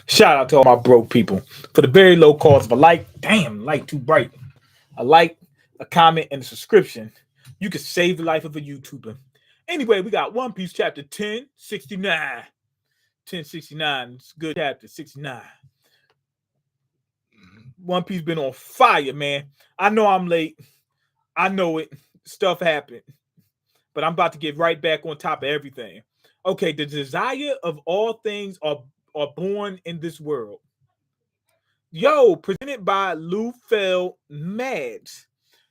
Shout out to all my broke people for the very low cost of a like. Damn, light too bright. A like, a comment, and a subscription. You can save the life of a YouTuber. Anyway, we got One Piece chapter 1069. 1069. It's a good chapter, 69. One Piece been on fire, man. I know I'm late. I know it. Stuff happened. But I'm about to get right back on top of everything. Okay, the desire of all things are born in this world. Yo, presented by Lufel Mads.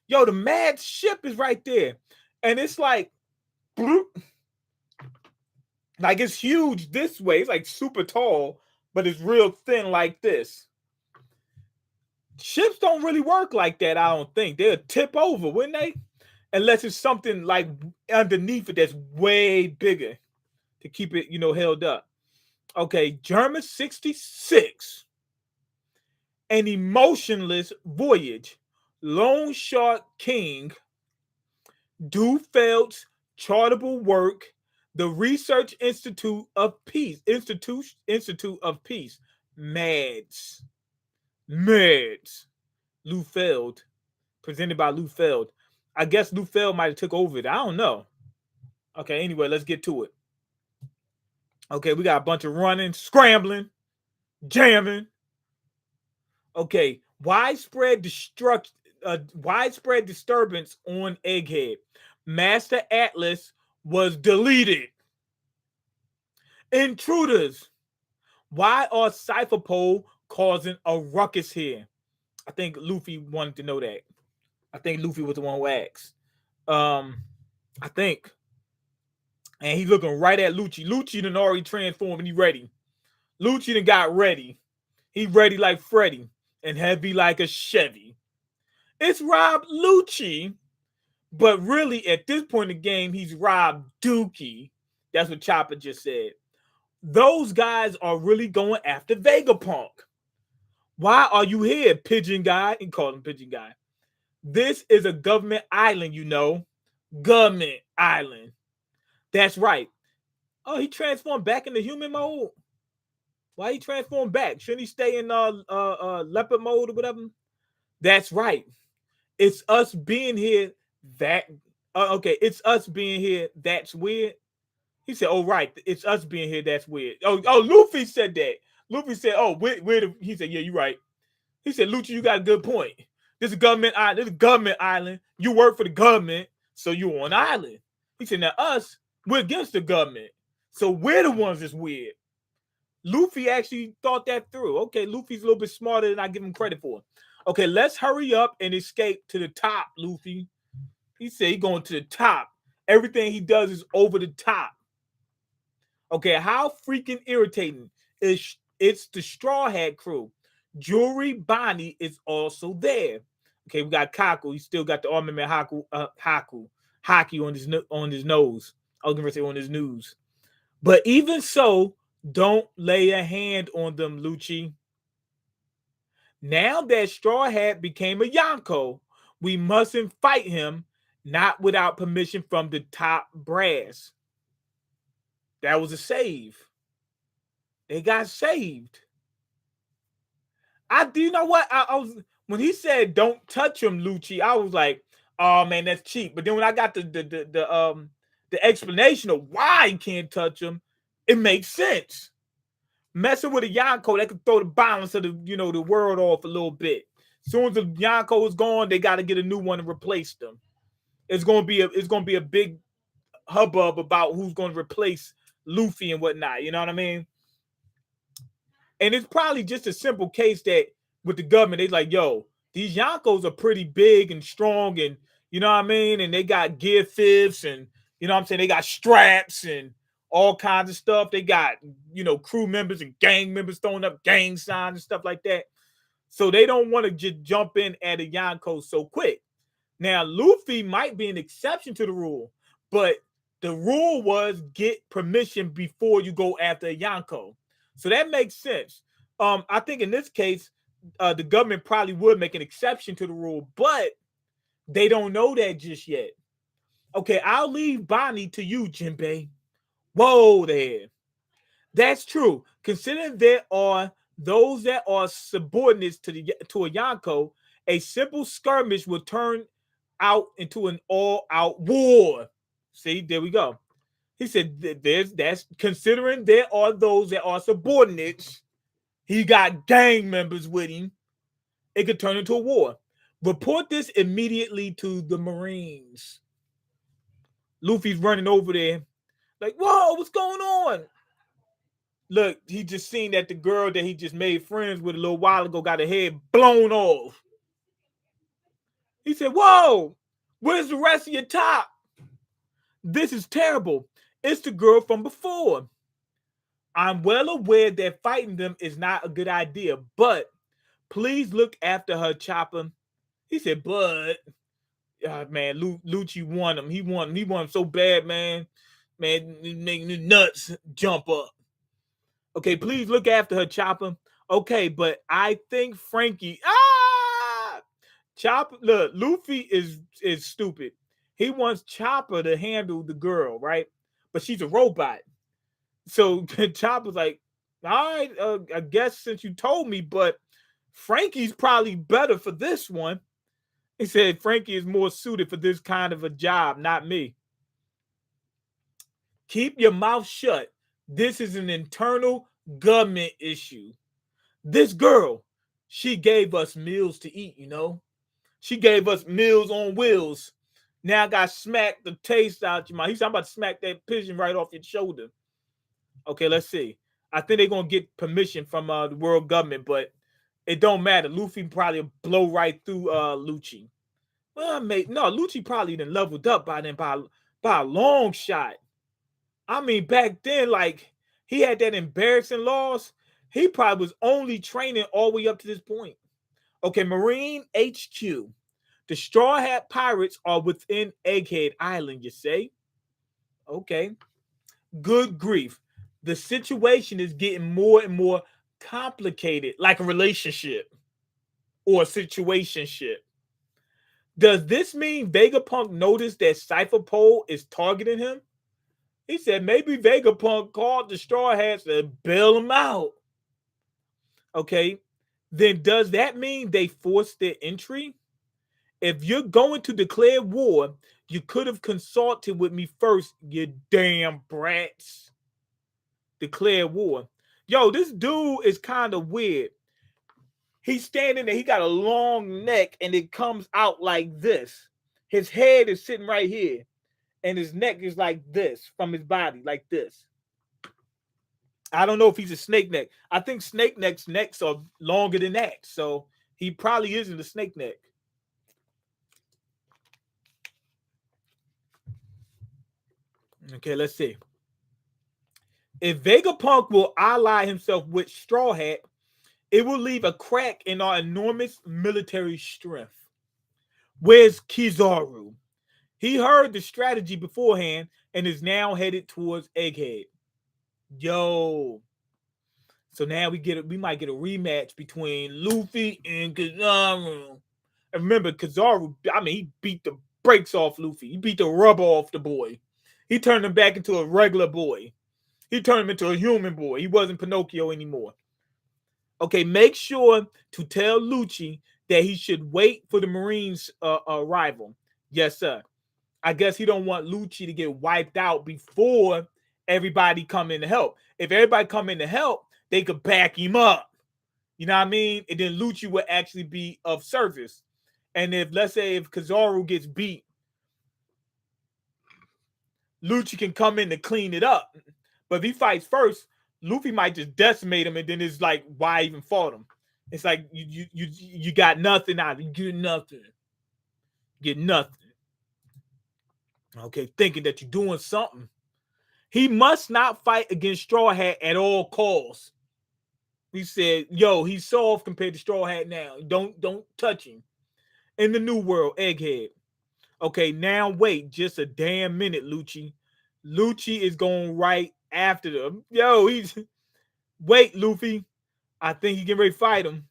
Yo, the Mads ship is right there. And it's like it's huge this way. It's like super tall, but it's real thin like this. Ships don't really work like that, I don't think. They'll tip over, wouldn't they? Unless it's something like underneath it that's way bigger to keep it, held up. Okay, German 66. An emotionless voyage. Lone Shark King. Dufeld's charitable work. The Research Institute of Peace. Institute of Peace. Mads. Lufeld. Presented by Lufeld. I guess Lufeld might have took over it. I don't know. Okay, anyway, let's get to it. Okay, we got a bunch of running, scrambling, jamming. Okay, widespread disturbance on Egghead. Master Atlas was deleted. Intruders. Why are Cypherpole causing a ruckus here? I think Luffy wanted to know that. I think Luffy was the one who asked. I think. And he's looking right at Lucci. Lucci done already transformed and he ready. Lucci done got ready. He ready like Freddy and heavy like a Chevy. It's Rob Lucci, but really at this point in the game, he's Rob Dookie. That's what Chopper just said. Those guys are really going after Vegapunk. Why are you here, Pigeon Guy? He called him Pigeon Guy. This is a government island, Government island. That's right. Oh, he transformed back into human mode. Why he transformed back? Shouldn't he stay in leopard mode or whatever? That's right. It's us being here it's us being here that's weird. He said, "Oh right, it's us being here that's weird." Oh, Luffy said that. Luffy said, "Oh, he said, "Yeah, you're right." He said, "Lucci, you got a good point. This is a government island. This is a government island. You work for the government, so you're on island." He said, "Now us, we're against the government, so we're the ones that's weird." Luffy actually thought that through. Okay, Luffy's a little bit smarter than I give him credit for. Okay, let's hurry up and escape to the top, Luffy. He said he's going to the top. Everything he does is over the top. Okay, how freaking irritating. It's the Straw Hat crew. Jewelry Bonnie is also there. Okay, we got Kaku. He still got the armament hockey on his nose. I was gonna say on his news. But even so, don't lay a hand on them, Lucci. Now that Straw Hat became a Yonko, we mustn't fight him, not without permission from the top brass. That was a save. They got saved. Do you know what? I was when he said don't touch him, Lucci, I was like, oh man, that's cheap. But then when I got the explanation of why he can't touch him, it makes sense. Messing with a Yonko, that could throw the balance of the world off a little bit. As soon as the Yonko is gone, they got to get a new one to replace them. It's gonna be a big hubbub about who's gonna replace Luffy and whatnot. You know what I mean? And it's probably just a simple case that with the government, they're like, yo, these Yonkos are pretty big and strong, and you know what I mean? And they got gear fifths, and you know what I'm saying? They got straps and all kinds of stuff. They got, crew members and gang members throwing up gang signs and stuff like that. So they don't want to just jump in at a Yonko so quick. Now, Luffy might be an exception to the rule, but the rule was get permission before you go after a Yonko. So that makes sense. I think in this case, the government probably would make an exception to the rule, but they don't know that just yet. Okay, I'll leave Bonnie to you, Jinbei. Whoa there. That's true. Considering there are those that are subordinates to a Yonko, a simple skirmish will turn out into an all-out war. See, there we go. He said that's considering there are those that are subordinates. He got gang members with him. It could turn into a war. Report this immediately to the Marines. Luffy's running over there, like, whoa, what's going on? Look, he just seen that the girl that he just made friends with a little while ago got her head blown off. He said, whoa, where's the rest of your top? This is terrible. It's the girl from before. I'm well aware that fighting them is not a good idea, but please look after her, Chopper. He said, but man, Lucci won him. He won him. He won him so bad, man. Man, making the nuts jump up. Okay, please look after her, Chopper. Okay, but I think Frankie. Chopper. Look, Luffy is stupid. He wants Chopper to handle the girl, right? But she's a robot. So Chopper's like, all right, I guess since you told me, but Frankie's probably better for this one. He said Frankie is more suited for this kind of a job, not me. Keep your mouth shut. This is an internal government issue. This girl, she gave us meals to eat, you know? She gave us meals on wheels. Now I got smacked the taste out your mouth. He's about to smack that pigeon right off your shoulder. Okay, let's see. I think they're gonna get permission from the world government, but it don't matter. Luffy probably blow right through Lucci. Well, mate, no, Lucci probably done leveled up by then by a long shot. I mean, back then, like he had that embarrassing loss. He probably was only training all the way up to this point. Okay, Marine HQ. The Straw Hat Pirates are within Egghead Island, you say? Okay. Good grief. The situation is getting more and more complicated, like a relationship or a situationship. Does this mean Vegapunk noticed that Cypher Pole is targeting him? He said maybe Vegapunk called the Straw Hats to bail him out. Okay, then does that mean they forced their entry? If you're going to declare war, you could have consulted with me first, you damn brats. Declare war. Yo, this dude is kind of weird. He's standing there, he got a long neck, and it comes out like this. His head is sitting right here, and his neck is like this from his body, like this. I don't know if he's a snake neck. I think snake necks are longer than that. So he probably isn't a snake neck. Okay, let's see. If Vegapunk will ally himself with Straw Hat, it will leave a crack in our enormous military strength. Where's Kizaru? He heard the strategy beforehand and is now headed towards Egghead. Yo. So now we might get a rematch between Luffy and Kizaru. And remember, Kizaru, I mean, he beat the brakes off Luffy. He beat the rubber off the boy. He turned him back into a regular boy. He turned him into a human boy. He wasn't Pinocchio anymore. Okay, make sure to tell Lucci that he should wait for the Marines' arrival. Yes, sir. I guess he don't want Lucci to get wiped out before everybody come in to help. If everybody come in to help, they could back him up. You know what I mean? And then Lucci would actually be of service. And if, let's say, if Kizaru gets beat, Lucci can come in to clean it up. But if he fights first, Luffy might just decimate him, and then it's like, why even fought him? It's like you got nothing out of it. You get nothing. Get nothing. Okay, thinking that you're doing something. He must not fight against Straw Hat at all costs. He said, yo, he's soft compared to Straw Hat now. Don't touch him. In the new world, Egghead. Okay, now wait just a damn minute, Lucci. Lucci is going right after them. Yo, he's wait, Luffy. I think he can ready to fight him.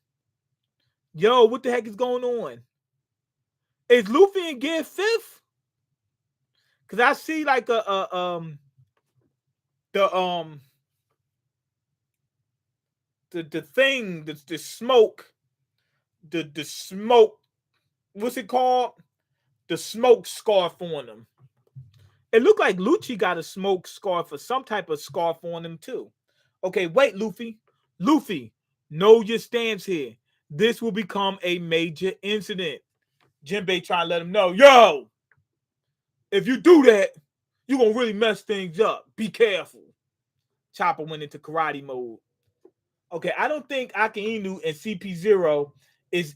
Yo, what the heck is going on? Is Luffy in gear 5th? Cause I see like the the thing, the smoke, the smoke, what's it called? The smoke scarf on him. It looked like Lucci got a smoke scarf or some type of scarf on him too. Okay, wait, Luffy. Luffy, know your stance here. This will become a major incident. Jinbei trying to let him know, yo, if you do that, you're going to really mess things up. Be careful. Chopper went into karate mode. Okay, I don't think Aka Inu and CP0 is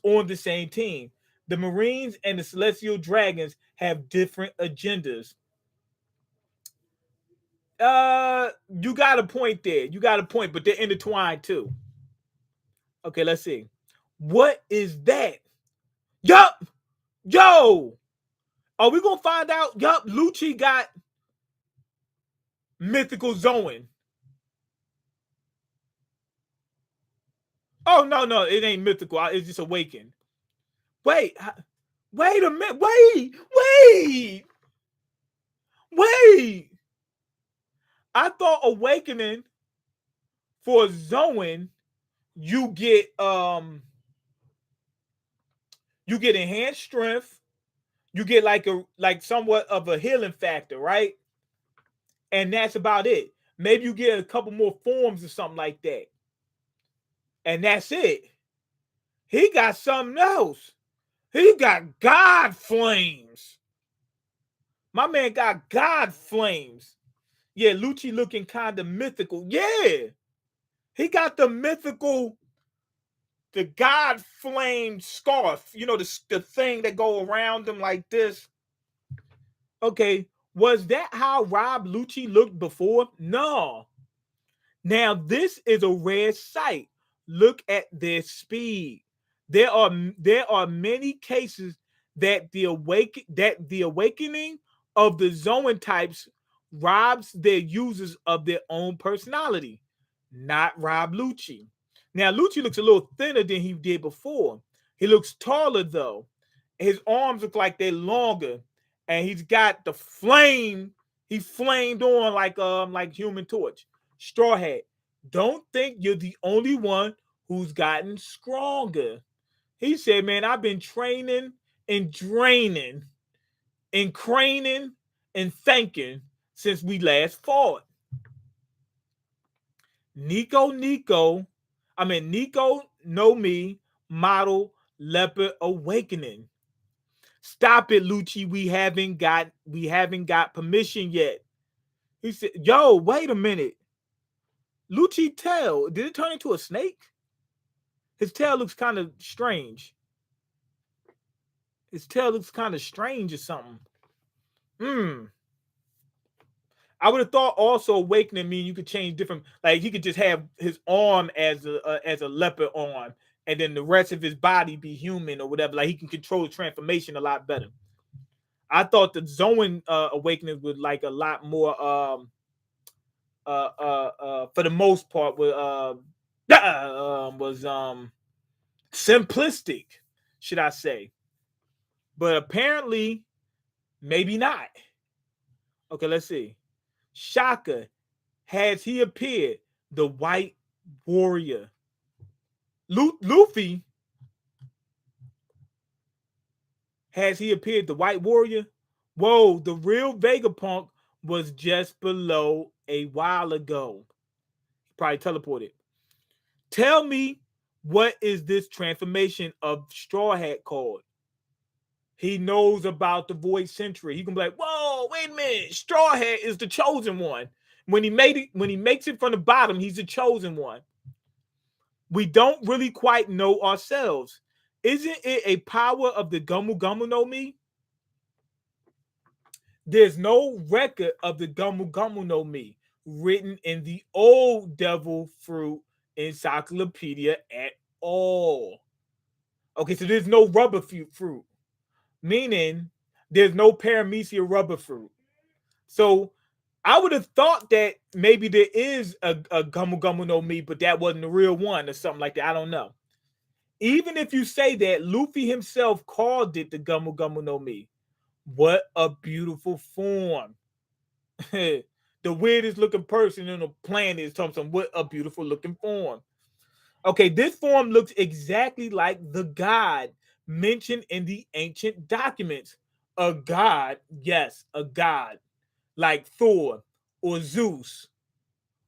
on the same team. The Marines and the Celestial Dragons have different agendas. You got a point there. You got a point, but they're intertwined too. Okay, let's see. What is that? Yup! Yo! Are we gonna find out? Yup, Lucci got mythical Zoan. Oh no, it ain't mythical. It's just awakened. Wait a minute. Wait. I thought awakening for Zoan, you get enhanced strength, you get like somewhat of a healing factor, right? And that's about it. Maybe you get a couple more forms or something like that. And that's it. He got something else. He got God flames. My man got God flames. Yeah, Lucci looking kind of mythical. Yeah. He got the mythical, the God flame scarf. You know, the thing that go around him like this. Okay, was that how Rob Lucci looked before? No. Now, this is a rare sight. Look at their speed. There are many cases that the awakening of the Zoan types robs their users of their own personality, not Rob Lucci. Now, Lucci looks a little thinner than he did before. He looks taller though. His arms look like they're longer, and he's got the flame. He flamed on like Human Torch. Straw Hat, don't think you're the only one who's gotten stronger. He said, man, I've been training and draining and craning and thanking since we last fought. Nico no Me model leopard awakening. Stop it, Lucci. We haven't got permission yet. He said, yo, wait a minute. Lucci tail, did it turn into a snake? His tail looks kind of strange. His tail looks kind of strange or something. I would have thought also awakening mean you could change different, like he could just have his arm as a leopard arm, and then the rest of his body be human or whatever. Like he can control transformation a lot better. I thought the Zoan awakening was like a lot more for the most part was simplistic, should I say. But apparently, maybe not. Okay, let's see. Shaka, has he appeared? The White Warrior. Luffy, has he appeared? The White Warrior? Whoa, the real Vegapunk was just below a while ago. Probably teleported. Tell me, what is this transformation of Straw Hat called? He knows about the Void Century. He can be like, whoa, wait a minute. Straw Hat is the chosen one. When he makes it from the bottom, he's the chosen one. We don't really quite know ourselves. Isn't it a power of the Gumu Gumu no Mi? There's no record of the Gumu Gumu no Mi written in the old Devil Fruit Encyclopedia at all. Okay, so there's no rubber fruit, meaning there's no paramecia rubber fruit. So I would have thought that maybe there is a Gumu Gumu no Mi, but that wasn't the real one or something like that. I don't know. Even if you say that, Luffy himself called it the Gumu Gumu no Mi. What a beautiful form. The weirdest looking person on the planet is talking what a beautiful looking form. Okay, this form looks exactly like the god mentioned in the ancient documents. A god, yes, a god, like Thor or Zeus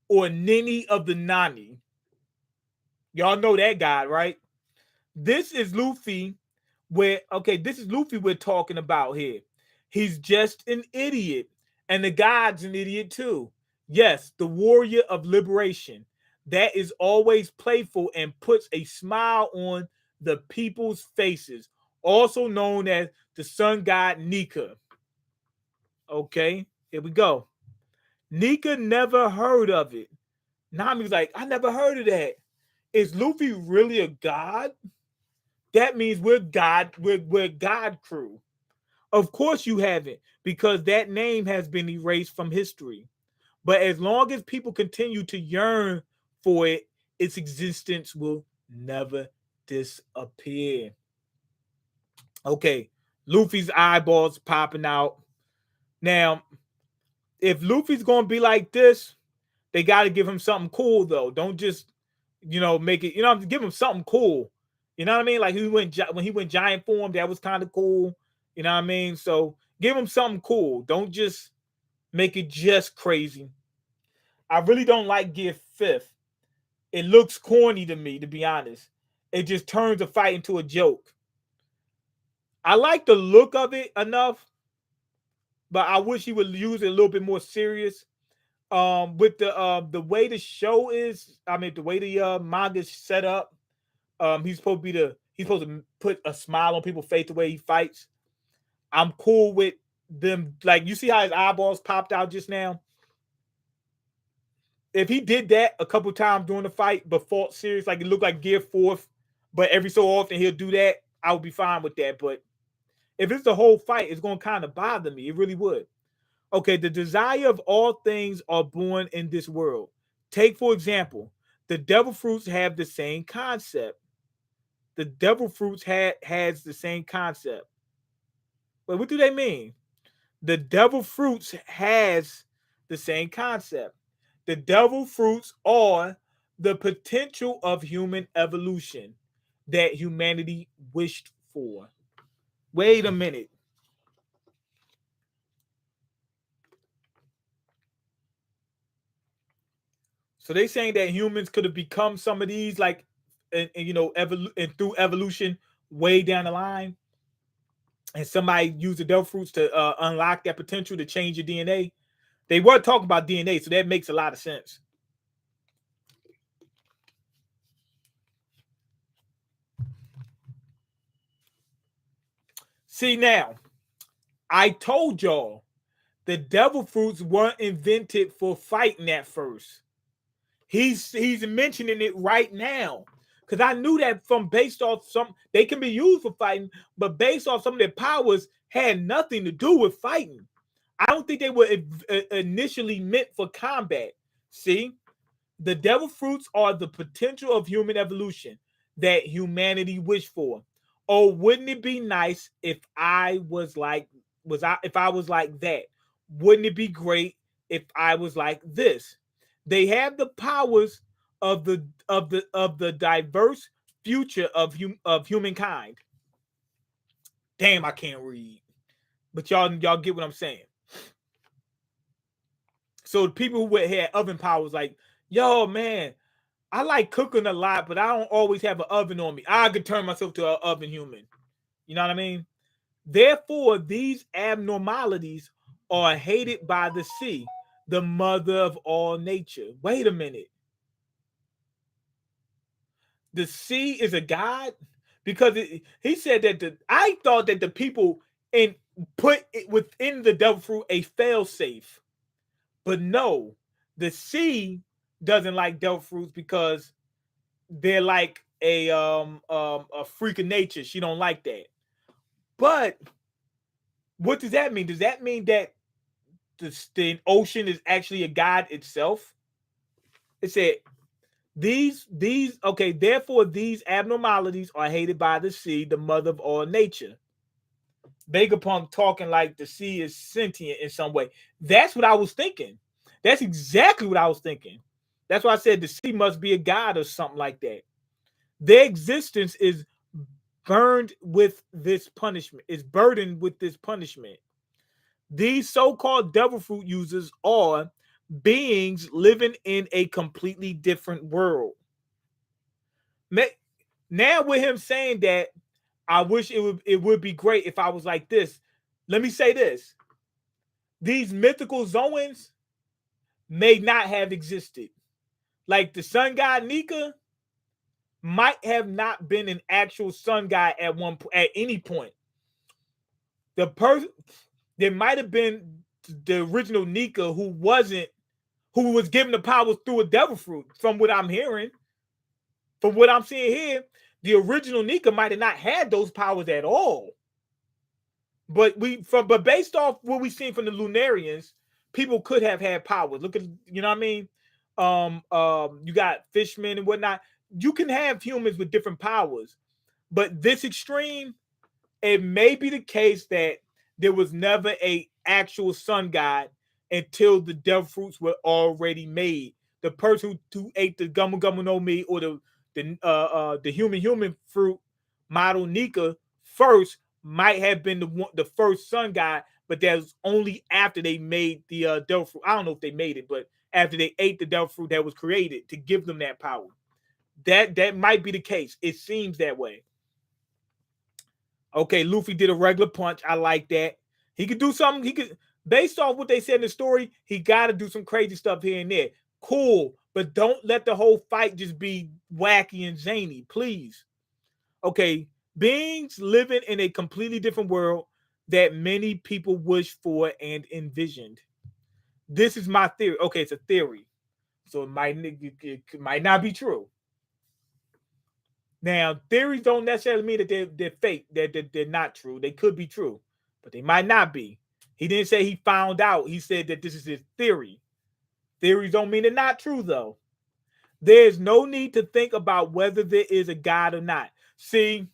or Nini of the Nani. Y'all know that god, right? This is Luffy. This is Luffy we're talking about here. He's just an idiot, and the god's an idiot too. Yes, the warrior of liberation that is always playful and puts a smile on the people's faces, also known as the sun god Nika. Okay, here we go. Nika never heard of it. Nami's like, I never heard of that. Is Luffy really a god? That means we're God crew. Of course you haven't, because that name has been erased from history. But as long as people continue to yearn for it, its existence will never disappear. Okay, Luffy's eyeballs popping out. Now, if Luffy's gonna be like this, they got to give him something cool though. Don't just, make it. Give him something cool. You know what I mean? Like when he went giant form, that was kind of cool. You know what I mean? So give him something cool. Don't just make it just crazy. I really don't like Gear Fifth. It looks corny to me, to be honest. It just turns a fight into a joke. I like the look of it enough, but I wish he would use it a little bit more serious. With the way the show is, I mean the way the manga is set up, he's supposed to put a smile on people's face the way he fights. I'm cool with them. Like, you see how his eyeballs popped out just now? If he did that a couple times during the fight but fought serious, like it looked like Gear Fourth, but every so often he'll do that, I would be fine with that. But if it's the whole fight, it's gonna kind of bother me. It really would. Okay, the desire of all things are born in this world. Take, for example, the devil fruits have the same concept. The devil fruits has the same concept. But what do they mean? The devil fruits has the same concept. The devil fruits are the potential of human evolution that humanity wished for. Wait a minute. So they saying that humans could have become some of these, like, and through evolution way down the line, and somebody used the devil fruits to unlock that potential to change your DNA. They were talking about DNA, so that makes a lot of sense. See, now, I told y'all the devil fruits weren't invented for fighting at first. He's mentioning it right now. Because I knew that from based off some, they can be used for fighting, but based off some of their powers had nothing to do with fighting. I don't think they were initially meant for combat. See, the devil fruits are the potential of human evolution that humanity wished for. Oh, wouldn't it be nice if I was like if I was like that? Wouldn't it be great if I was like this? They have the powers of the diverse future of humankind. Damn, I can't read. But y'all get what I'm saying. So the people who had oven powers, like, yo, man, I like cooking a lot, but I don't always have an oven on me. I could turn myself to an oven human. You know what I mean? Therefore, these abnormalities are hated by the sea, the mother of all nature. Wait a minute. The sea is a god? Because he said that I thought that the people in put it within the devil fruit a fail safe. But no, the sea doesn't like devil fruits because they're like a freak of nature. She don't like that. But what does that mean? Does that mean that the ocean is actually a god itself? It said these okay, therefore these abnormalities are hated by the sea, the mother of all nature. Vegapunk talking like the sea is sentient in some way. That's what I was thinking. That's exactly what I was thinking. That's why I said the sea must be a god or something like that. Their existence is burned with this punishment, is burdened with this punishment. These so-called devil fruit users are beings living in a completely different world. Now with him saying that, I wish it would be great if I was like this. Let me say this. These mythical Zoans may not have existed. Like the sun god Nika might have not been an actual sun god at any point. The person there might have been the original Nika who was given the powers through a devil fruit. From what I'm hearing, from what I'm seeing here, the original Nika might have not had those powers at all. But based off what we've seen from the Lunarians, people could have had powers. Look at, you know what I mean? You got fishmen and whatnot. You can have humans with different powers, but this extreme, it may be the case that there was never a actual sun god until the devil fruits were already made. The person who ate the Gumma Gumma no Mi or the human fruit model Nika first might have been the first sun god, but that was only after they made the devil fruit. I don't know if they made it, but after they ate the devil fruit that was created to give them that power. That might be the case. It seems that way. Okay, Luffy did a regular punch. I like that. He could do something. He could, based off what they said in the story, he got to do some crazy stuff here and there. Cool, but don't let the whole fight just be wacky and zany, please. Okay, beings living in a completely different world that many people wish for and envisioned. This is my theory. Okay, it's a theory, so it might not be true. Now, theories don't necessarily mean that they're fake, that they're not true. They could be true, but they might not be. He didn't say he found out. He said that this is his theory. Theories don't mean they're not true, though. There's no need to think about whether there is a God or not. See,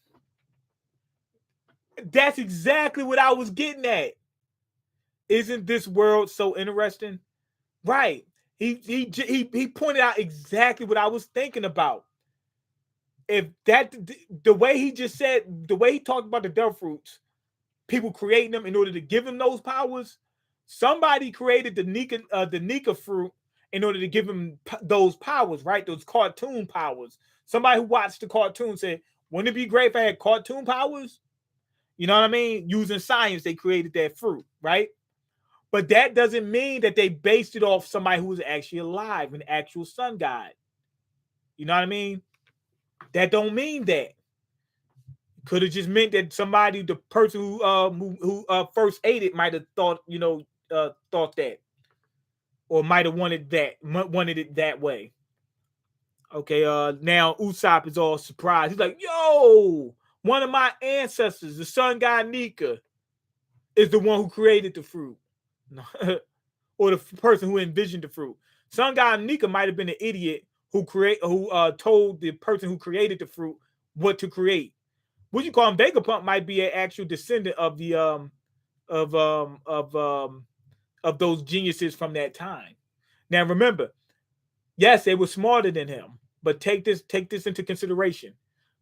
that's exactly what I was getting at. Isn't this world so interesting? Right. He pointed out exactly what I was thinking about. If that the way he just said, the way he talked about the devil fruits, people creating them in order to give him those powers. Somebody created the Nika fruit in order to give him those powers, right? Those cartoon powers. Somebody who watched the cartoon said, "Wouldn't it be great if I had cartoon powers?" You know what I mean? Using science, they created that fruit, right? But that doesn't mean that they based it off somebody who was actually alive, an actual sun god. You know what I mean? That don't mean that. Could have just meant that somebody, the person who first ate it, might have thought, thought that, or might have wanted it that way. Okay, now Usopp is all surprised. He's like, "Yo, one of my ancestors, the sun god Nika, is the one who created the fruit, or the person who envisioned the fruit. Sun god Nika might have been an idiot who told the person who created the fruit what to create. What you call him, Vegapunk might be an actual descendant of the of those geniuses from that time. Now remember, yes, they were smarter than him, but take this into consideration.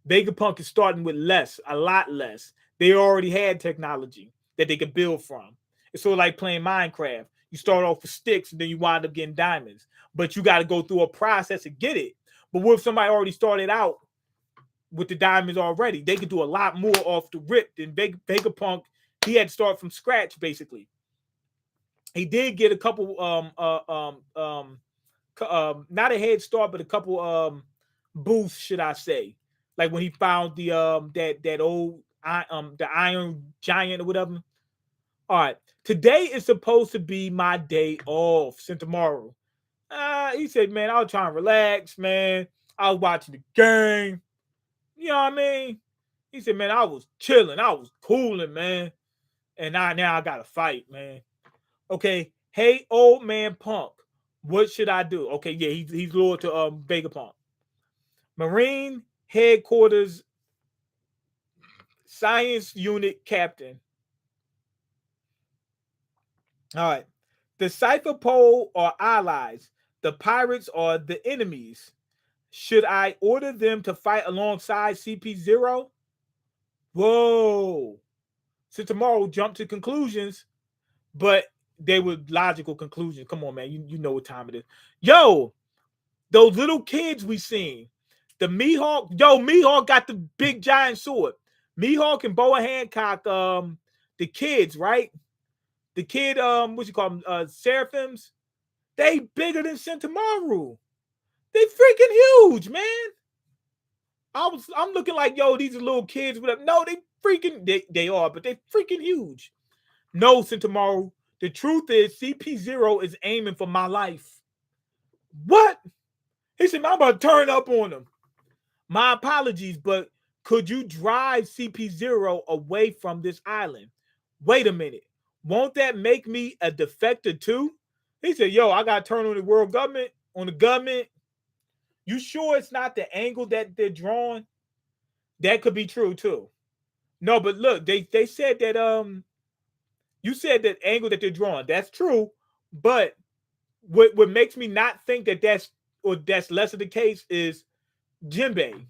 Vegapunk is starting with a lot less. They already had technology that they could build from. It's sort of like playing Minecraft. You start off with sticks and then you wind up getting diamonds, but you got to go through a process to get it. But what if somebody already started out with the diamonds already? They could do a lot more off the rip than Vegapunk. He had to start from scratch, basically. He did get a couple not a head start, but a couple boosts, should I say. Like when he found the that old the iron giant or whatever. All right. Today is supposed to be my day off since tomorrow. He said, "Man, I was trying to relax, man. I was watching the game. You know what I mean?" He said, "Man, I was chilling. I was cooling, man. And now I gotta fight, man." Okay. Hey, old man Punk, what should I do? Okay, yeah, he's loyal to Vegapunk. Marine Headquarters Science Unit Captain. All right. The Cypher Pole are allies. The pirates are the enemies. Should I order them to fight alongside CP0? Whoa. So tomorrow jump to conclusions, but they were logical conclusions. Come on, man. You know what time it is. Yo, those little kids we seen. The Mihawk, Mihawk got the big giant sword. Mihawk and Boa Hancock, the kids, right? The kid, what you call them, Seraphims, they bigger than Sentomaru. They freaking huge, man. I'm looking like, yo, these are little kids. Whatever. No, they are, but they freaking huge. No, Sentomaru. The truth is, CP0 is aiming for my life. What? He said, I'm about to turn up on him. My apologies, but could you drive CP0 away from this island? Wait a minute. Won't that make me a defector too? He said, yo, I got to turn on the world government, on the government. You sure it's not the angle that they're drawing? That could be true too. No, but look, they said that you said that angle that they're drawing. That's true, but what makes me not think that that's less of the case is Jinbei.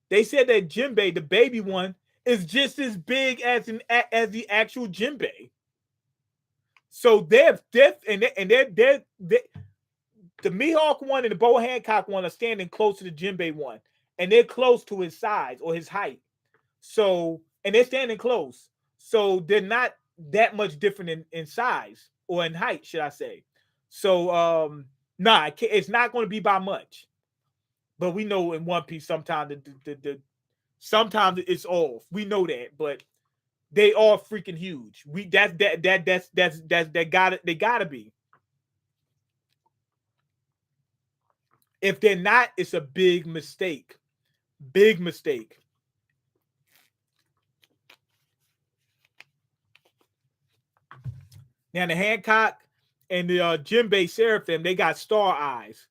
They said that Jinbei, the baby one, is just as big as the actual Jinbei. So they're the Mihawk one and the Boa Hancock one are standing close to the Jinbei one, and they're close to his size or his height. So, and they're standing close, so they're not that much different in size or in height, should I say? So, nah, it's not going to be by much. But we know in One Piece sometimes sometimes it's off. We know that, but they are freaking huge. They gotta be. If they're not, it's a big mistake. Big mistake. Now the Hancock and the Jinbei Seraphim, they got star eyes.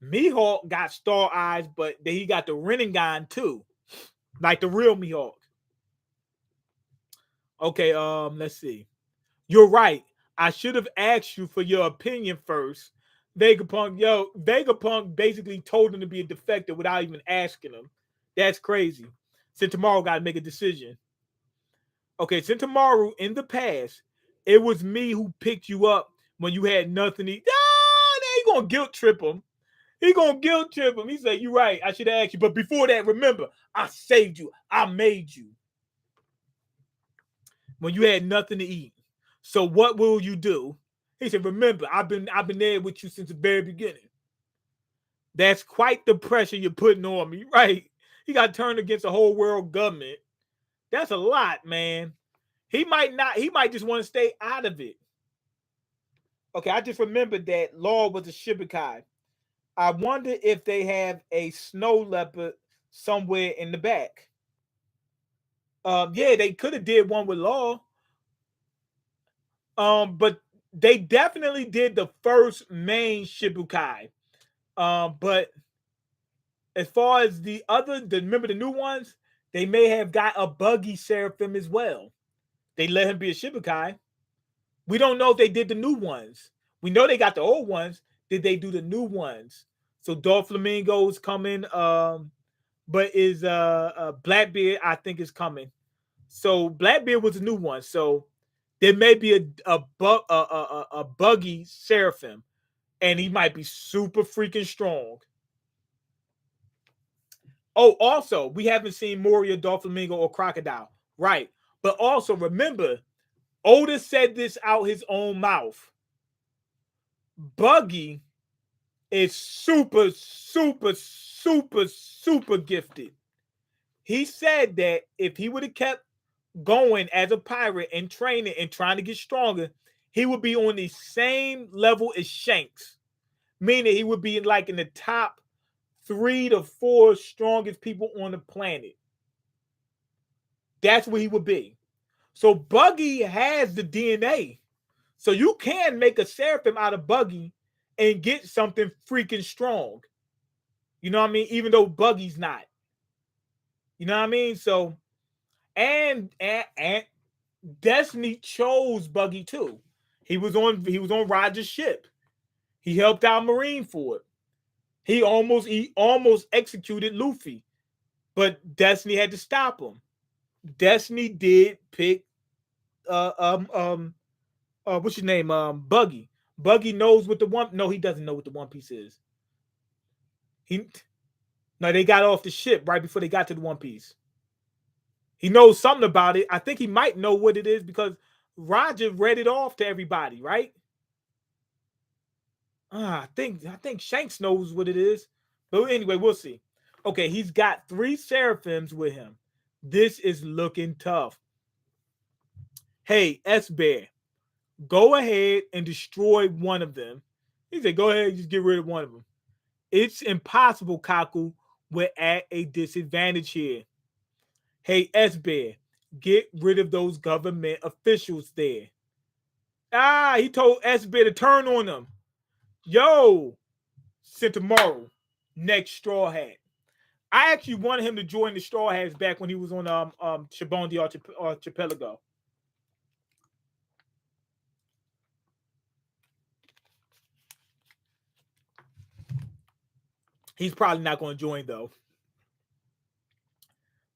Mihawk got star eyes, but he got the Rinnegan too, like the real Mihawk. Okay, let's see. You're right. I should have asked you for your opinion first. Vegapunk basically told him to be a defector without even asking him. That's crazy. Sentomaru got to make a decision. Okay, Sentomaru, in the past, it was me who picked you up when you had nothing to eat. Ah, now he gonna guilt trip him. He gonna guilt trip him. He said, "You're right. I should ask you, but before that, remember, I saved you. I made you when you had nothing to eat. So what will you do?" He said, "Remember, I've been there with you since the very beginning." That's quite the pressure you're putting on me, right? He got turned against the whole world government. That's a lot, man. He might just want to stay out of it. Okay, I just remembered that Law was a Shibukai. I wonder if they have a snow leopard somewhere in the back. Yeah, they could have did one with Law. But they definitely did the first main Shibukai. But as far as remember the new ones, they may have got a buggy Seraphim as well. They let him be a Shibukai. We don't know if they did the new ones. We know they got the old ones. Did they do the new ones? So Doflamingo is coming. But is Blackbeard, I think, is coming. So Blackbeard was a new one. So there may be a buggy Seraphim, and he might be super freaking strong. Oh, also, we haven't seen Moria, Doflamingo, or Crocodile. Right. But also, remember, Oda said this out his own mouth. Buggy is super, super, super, super gifted. He said that if he would have kept going as a pirate and training and trying to get stronger, he would be on the same level as Shanks, meaning he would be like in the top 3 to 4 strongest people on the planet. That's where he would be. So Buggy has the DNA. So you can make a Seraphim out of Buggy and get something freaking strong. You know what I mean? Even though Buggy's not. You know what I mean? So, and Destiny chose Buggy too. He was on Roger's ship. He helped out Marine for it. He almost executed Luffy, but Destiny had to stop him. Destiny did pick what's your name? Buggy. Buggy knows what the one. No, he doesn't know what the One Piece is. He no, they got off the ship right before they got to the One Piece. He knows something about it. I think he might know what it is because Roger read it off to everybody, right? I think Shanks knows what it is. But anyway, we'll see. Okay, he's got 3 seraphims with him. This is looking tough. Hey, S-Bear, go ahead and destroy one of them. He said, go ahead and just get rid of one of them. It's impossible, Kaku. We're at a disadvantage here. Hey, S-Bear, get rid of those government officials there. He told S-Bear to turn on them. Yo, Sentomaru, next Straw Hat. I actually wanted him to join the Straw Hats back when he was on Shabon the Archipelago. He's probably not going to join though.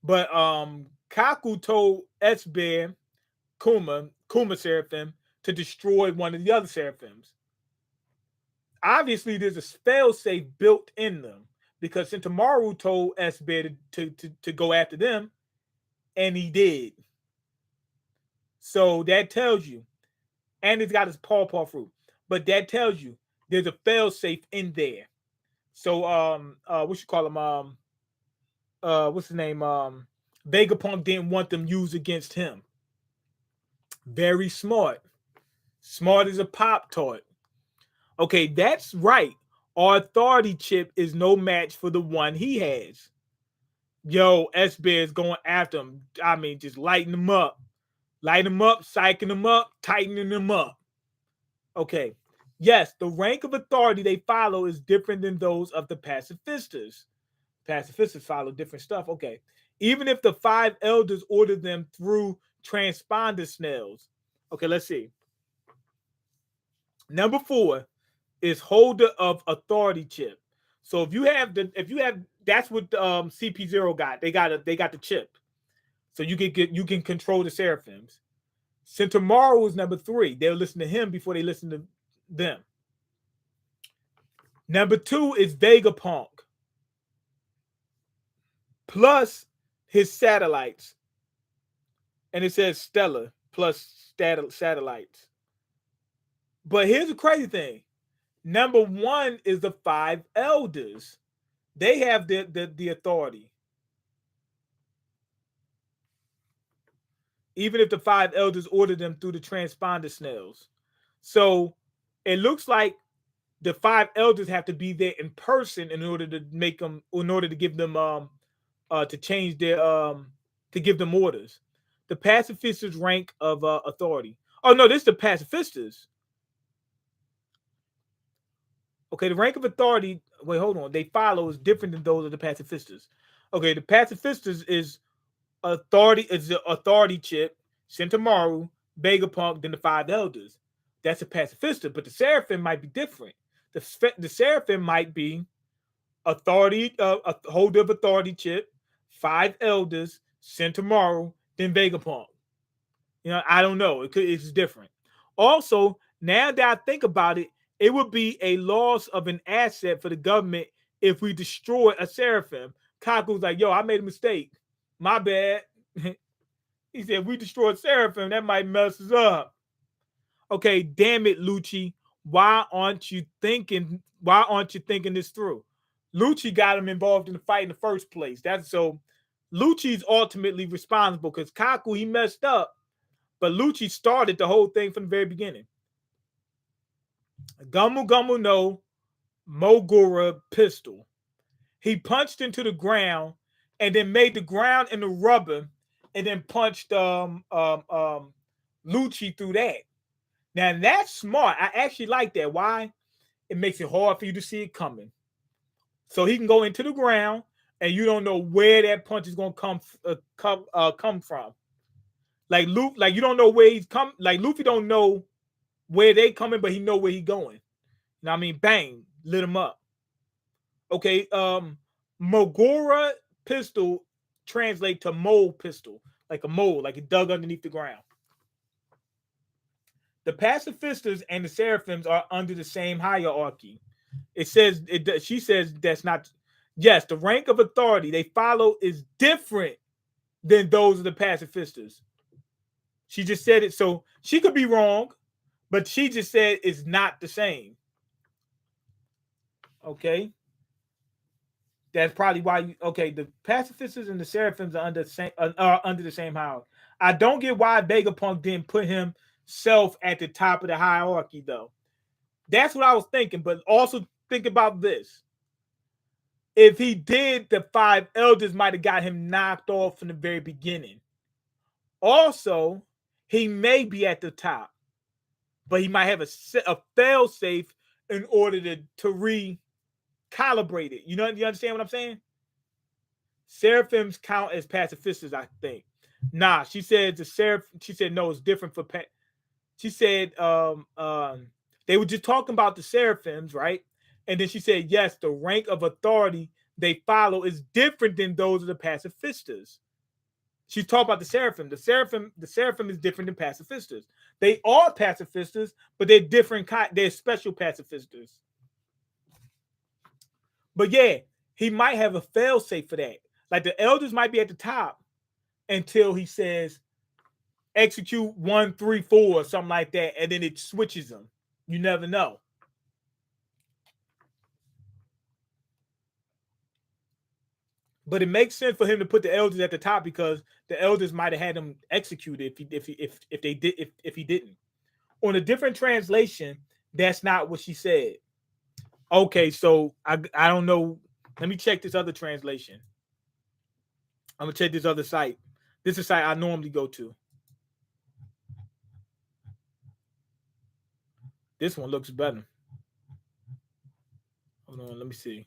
But Kaku told S-Bear, Kuma Seraphim, to destroy one of the other Seraphims. Obviously, there's a failsafe built in them because Sentomaru told S-Bear to go after them, and he did. So that tells you, and he's got his paw fruit, but that tells you there's a failsafe in there. So what you call him? What's his name? Vegapunk didn't want them used against him. Very smart. Smart as a Pop-Tart. Okay, that's right. Our authority chip is no match for the one he has. Yo, S-Bear is going after him. I mean, just lighting him up. Light him up, psyching him up, tightening him up. Okay. Yes, the rank of authority they follow is different than those of the pacifistas. Pacifistas follow different stuff. Okay. Even if the 5 elders order them through transponder snails. Okay, let's see. Number 4 is holder of authority chip. So if you have that's what CP0 got. They got the chip. So you can control the seraphims. Sentomaru is number 3. They'll listen to him before they listen to them. Number 2 is Vegapunk. Plus his satellites. And it says Stellar plus satellites. But here's the crazy thing. Number 1 is the 5 elders. They have the authority. Even if the 5 elders order them through the transponder snails. So it looks like the 5 elders have to be there in person in order to give them to change their to give them orders. The pacifistas rank of authority. Oh no, this is the pacifistas. Okay, the rank of authority. Wait, hold on. They follow is different than those of the pacifistas. Okay, the pacifistas is the authority chip, Sentomaru, Vegapunk, then the 5 elders. That's a pacifista, but the seraphim might be different. The seraphim might be authority, a holder of authority chip, 5 elders, Sentomaru, then Vegapunk. You know, I don't know. It's different. Also, now that I think about it, it would be a loss of an asset for the government if we destroy a seraphim. Kaku's like, yo, I made a mistake. My bad. He said, we destroyed seraphim. That might mess us up. Okay, damn it, Lucci. Why aren't you thinking this through? Lucci got him involved in the fight in the first place. Lucci's ultimately responsible because Kaku, he messed up, but Lucci started the whole thing from the very beginning. Gumu Gumu no Mogura pistol. He punched into the ground and then made the ground and the rubber and then punched Lucci through that. Now that's smart. I actually like that. Why? It makes it hard for you to see it coming. So he can go into the ground and you don't know where that punch is going to come from. Like you don't know where he's come. Like Luffy don't know where they coming, but he know where he going. You know what I mean? Bang, lit him up. Okay, Mogora pistol translate to mole pistol, like a mole, like it dug underneath the ground. The pacifistas and the seraphims are under the same hierarchy. It says it. She says that's not. Yes, the rank of authority they follow is different than those of the pacifistas. She just said it, so she could be wrong, but she just said it's not the same. Okay, that's probably why. Okay, the pacifistas and the seraphims are under the same house. I don't get why Vegapunk didn't put himself at the top of the hierarchy though. That's what I was thinking, but also think about this. If he did, the five elders might have got him knocked off from the very beginning. Also, he may be at the top, but he might have a fail safe in order to recalibrate it. You understand what I'm saying? Seraphims count as pacifistas, I think. Nah, she said she said no, it's different for she said they were just talking about the seraphims, right? And then she said, yes, the rank of authority they follow is different than those of the pacifistas. She's talking about the seraphim. The seraphim is different than pacifistas. They are pacifistas, but they're different. They're special pacifistas. But yeah, he might have a fail safe for that. Like the elders might be at the top until he says execute 1, 3, 4 or something like that, and then it switches them. You never know. But it makes sense for him to put the elders at the top because the elders might have had him executed if he didn't. On a different translation, that's not what she said. Okay, so I don't know. Let me check this other translation. I'm gonna check this other site. This is a site I normally go to. This one looks better. Hold on, let me see.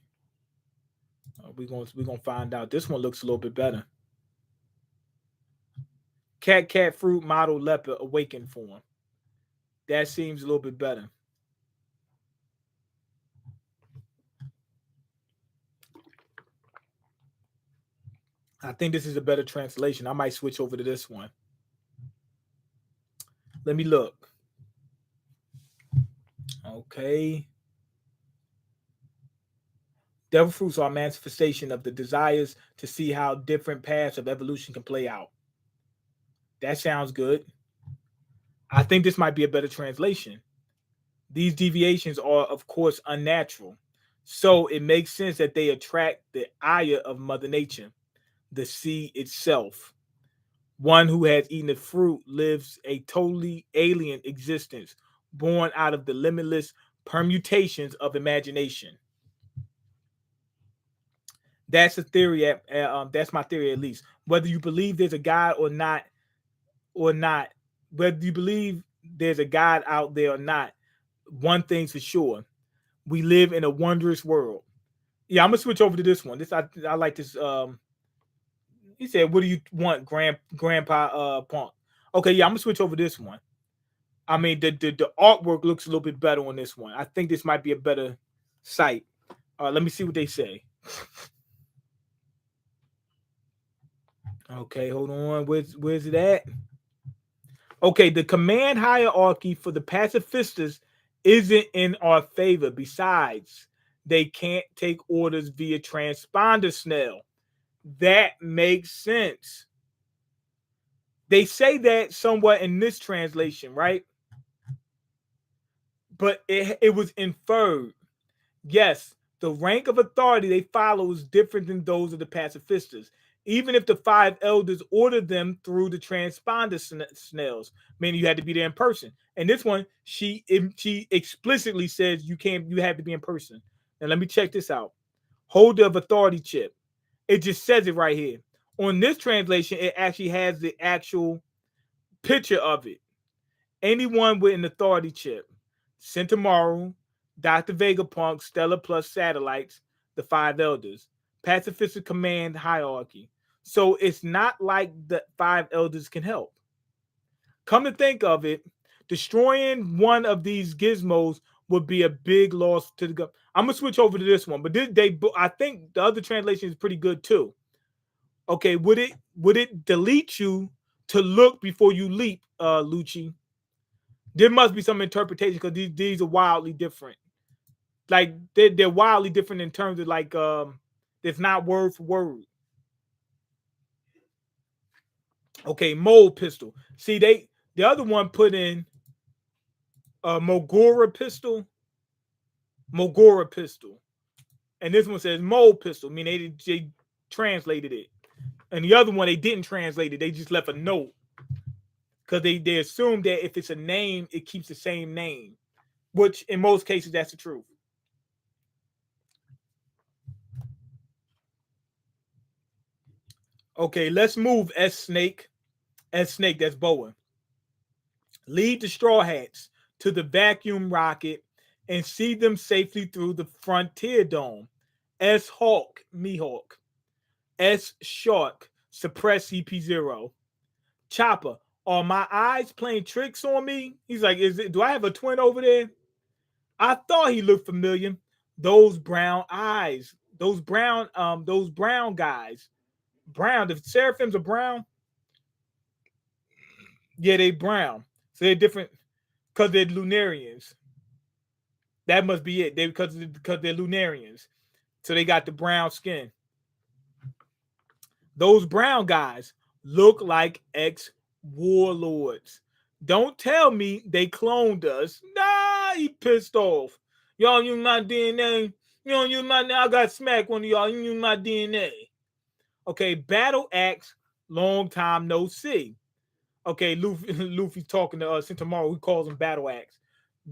We're gonna find out. This one looks a little bit better. Cat fruit model leopard awakened form. That seems a little bit better. I think this is a better translation. I might switch over to this one. Let me look. Okay. Devil fruits are a manifestation of the desires to see how different paths of evolution can play out. That sounds good. I think this might be a better translation. These deviations are, of course, unnatural. So it makes sense that they attract the ire of Mother Nature, the sea itself. One who has eaten the fruit lives a totally alien existence, born out of the limitless permutations of imagination. That's a theory. That's my theory, at least. Whether you believe there's a God or not, whether you believe there's a God out there or not, one thing's for sure: we live in a wondrous world. Yeah, I'm gonna switch over to this one. I like this. He said, "What do you want, Grandpa Punk?" Okay, yeah, I'm gonna switch over this one. I mean, the artwork looks a little bit better on this one. I think this might be a better site. Let me see what they say. Okay, hold on. Where's it at? Okay, the command hierarchy for the pacifistas isn't in our favor. Besides, they can't take orders via transponder snail. That makes sense. They say that somewhat in this translation, right? But it was inferred. Yes, the rank of authority they follow is different than those of the pacifistas, even if the five elders ordered them through the transponder snails, meaning you had to be there in person. And this one, she explicitly says you have to be in person. Now let me check this out. Holder of authority chip. It just says it right here. On this translation, it actually has the actual picture of it. Anyone with an authority chip. Centauro, Dr. Vegapunk, Stella Plus Satellites, the five elders. Pacifist command hierarchy. So it's not like the five elders can help. Come to think of it, Destroying one of these gizmos would be a big loss to the government. I'm gonna switch over to this one, but I think the other translation is pretty good too. Okay, would it delete you to look before you leap, Lucci? There must be some interpretation because these are wildly different. Like they're wildly different in terms of like it's not word for word. Okay, mold pistol. See, the other one put in Mogora pistol, and this one says mold pistol. I mean, they translated it, and the other one they didn't translate it. They just left a note because they assume that if it's a name, it keeps the same name, which in most cases that's the truth. Okay, let's move S Snake. S Snake, that's Boa. Lead the Straw Hats to the vacuum rocket and see them safely through the Frontier Dome. S Hawk, Mihawk. S Shark, suppress CP0. Chopper, are my eyes playing tricks on me? He's like, do I have a twin over there? I thought he looked familiar. Those brown eyes, those brown guys. Brown, the seraphims are brown. Yeah, they brown. So they're different because they're Lunarians. That must be it. Because they're Lunarians. So they got the brown skin. Those brown guys look like ex-warlords. Don't tell me they cloned us. Nah, he pissed off. Y'all use my DNA. You don't use my I got smacked one of y'all. You use my DNA. Okay, battle axe, long time no see. Okay, Luffy's talking to us tomorrow. He calls him Battle Axe.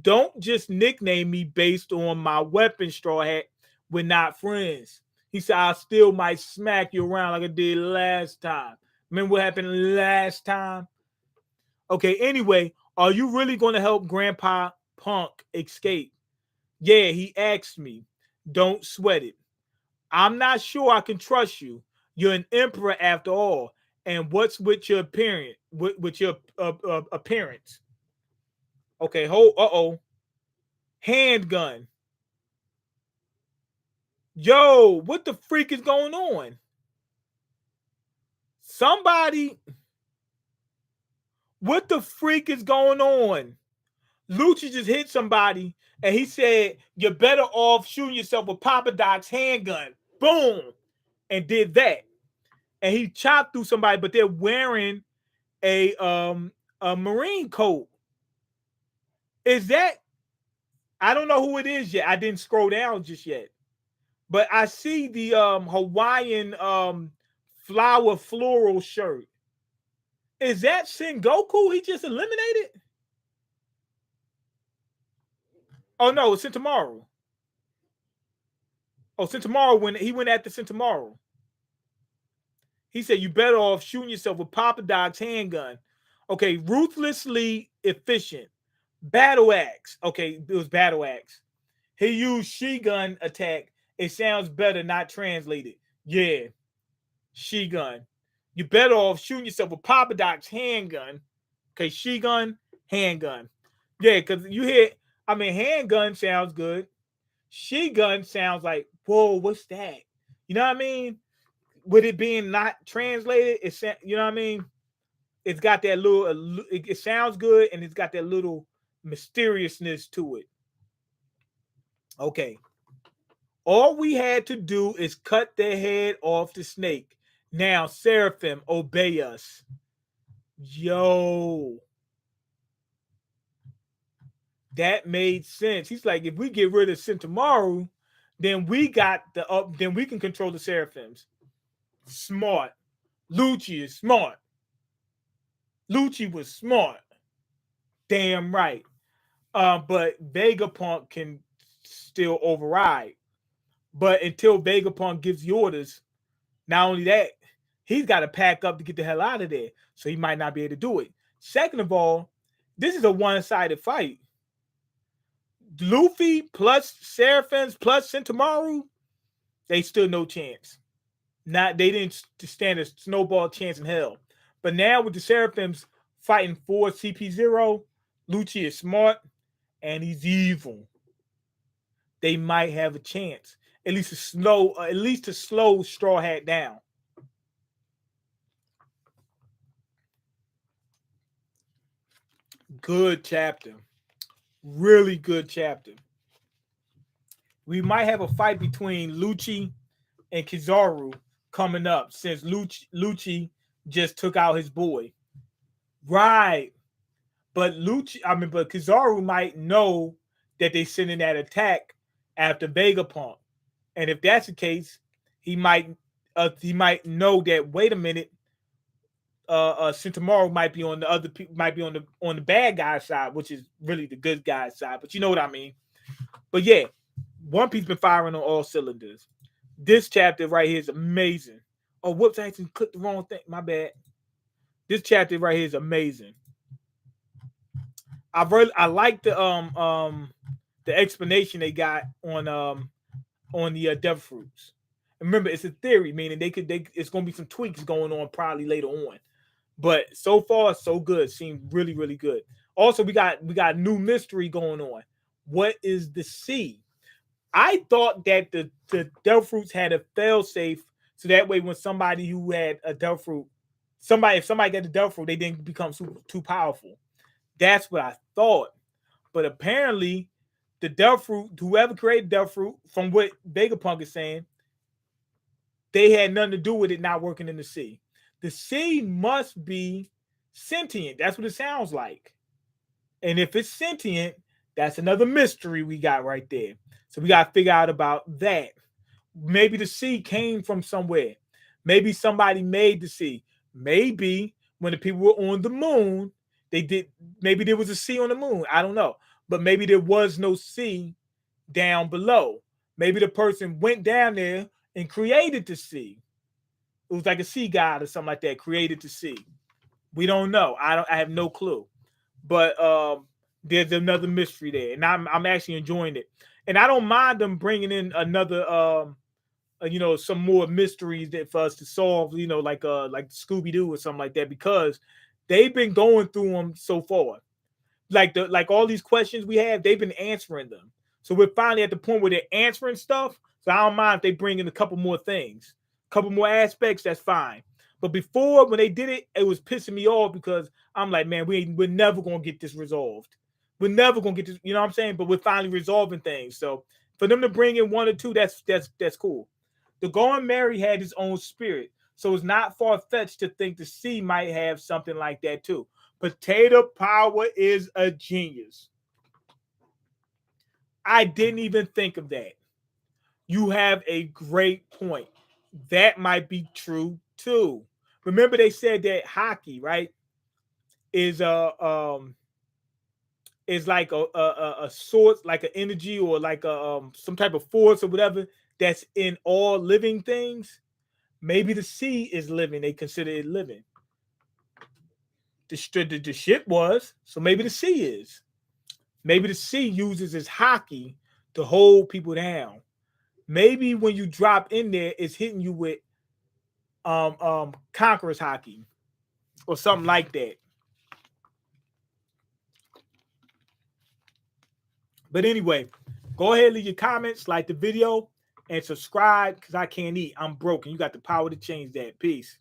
Don't just nickname me based on my weapon, Straw Hat. We're not friends. He said, I still might smack you around like I did last time. Remember what happened last time? Okay, anyway, are you really going to help Grandpa Punk escape? Yeah, he asked me. Don't sweat it. I'm not sure I can trust you. You're an emperor after all. And what's with your appearance? With your appearance? Okay, handgun. Yo, what the freak is going on? Somebody, what the freak is going on? Lucci just hit somebody and he said, you're better off shooting yourself with Papa Doc's handgun. Boom. And did that. And he chopped through somebody, but they're wearing a Marine coat. Is that? I don't know who it is yet. I didn't scroll down just yet. But I see the Hawaiian flower floral shirt. Is that Sengoku he just eliminated? Oh no, it's Sentomaru. Oh, Sentomaru when he went after Sentomaru. He said you better off shooting yourself with Papa Doc's handgun. Okay, ruthlessly efficient. Battle axe. Okay, it was battle axe. He used Shigun attack. It sounds better not translated. Yeah. Shigun. You better off shooting yourself with Papa Doc's handgun. Okay, Shigun, handgun. Yeah, because you hear, I mean, handgun sounds good. Shigun sounds like, whoa, what's that? You know what I mean? With it being not translated, it's, you know what I mean? It's got that little, it sounds good and it's got that little mysteriousness to it. Okay. All we had to do is cut the head off the snake. Now, Seraphim, obey us. Yo. That made sense. He's like, if we get rid of Sentomaru, then we got then we can control the Seraphims. Smart. Lucci is smart. Lucci was smart. Damn right. But Vegapunk can still override. But until Vegapunk gives the orders, not only that, he's got to pack up to get the hell out of there. So he might not be able to do it. Second of all, this is a one-sided fight. Luffy plus Seraphims plus Sentomaru, they stood no chance. They didn't stand a snowball chance in hell. But now with the Seraphims fighting for CP0, Lucci is smart and he's evil. They might have a chance. At least to slow Straw Hat down. Good chapter. Really good chapter. We might have a fight between Lucci and Kizaru coming up since Lucci just took out his boy. Right. But Kizaru might know that they sending that attack after Vegapunk. And if that's the case, he might know that, wait a minute, Sentomaru might be on the other might be on the bad guy's side, which is really the good guy's side. But you know what I mean. But yeah, One Piece been firing on all cylinders. This chapter right here is amazing. Oh, whoops! I actually clicked the wrong thing. My bad. This chapter right here is amazing. I like the explanation they got on the devil fruits. Remember, it's a theory, meaning it's gonna be some tweaks going on probably later on. But so far, so good. Seemed really, really good. Also, we got new mystery going on. What is the C? I thought that the devil fruits had a fail safe, so that way when somebody who had a devil fruit, if somebody got the devil fruit, they didn't become too powerful. That's what I thought. But apparently, the devil fruit, whoever created devil fruit, from what Vegapunk is saying, they had nothing to do with it not working in the sea. The sea must be sentient. That's what it sounds like. And if it's sentient, that's another mystery we got right there. So we got to figure out about that. Maybe the sea came from somewhere. Maybe somebody made the sea. Maybe when the people were on the moon, maybe there was a sea on the moon. I don't know. But maybe there was no sea down below. Maybe the person went down there and created the sea. It was like a sea god or something like that, created the sea. We don't know. I have no clue. But there's another mystery there, and I'm actually enjoying it. And I don't mind them bringing in another some more mysteries that for us to solve, like Scooby-Doo or something like that, because they've been going through them so far. Like all these questions we have, they've been answering them. So we're finally at the point where they're answering stuff. So I don't mind if they bring in a couple more things, a couple more aspects, that's fine. But before, when they did it, it was pissing me off because I'm like, man, we're never gonna get this resolved. We're never gonna get this, you know what I'm saying? But we're finally resolving things. So for them to bring in one or two, that's cool. The Going Merry had his own spirit, so it's not far-fetched to think the sea might have something like that too. Potato Power is a genius. I didn't even think of that. You have a great point. That might be true too. Remember, they said that hockey, right, is like a source, like an energy, or like a some type of force or whatever that's in all living things. Maybe the sea is living. They consider it living. The ship was, so maybe the sea is. Maybe the sea uses its hockey to hold people down. Maybe when you drop in there, it's hitting you with Conqueror's hockey or something like that. But anyway, go ahead, leave your comments, like the video, and subscribe because I can't eat. I'm broken. You got the power to change that. Peace.